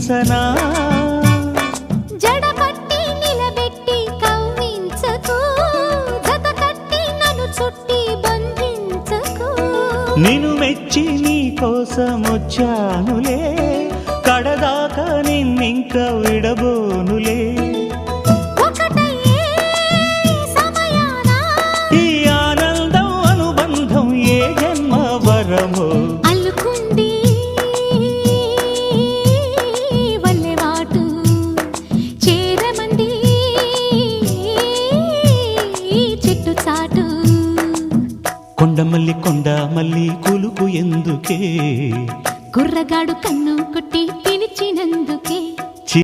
ఊహించనా జడపట్టి నిలబెట్టి కవ్వించకు జత కట్టి నన్ను చుట్టి బంధించకు నిన్ను మెచ్చి నీ కోసం వచ్చానులే కడదాకా నిన్నింక విడబోనులే అల్లుకుంది వల్లెవాటు చేరమంది చెట్టు చాటు కొండమల్లి కొండ మల్లి కులుకు ఎందుకే కుర్రగాడు కన్ను కొట్టి పిలిచినందుకే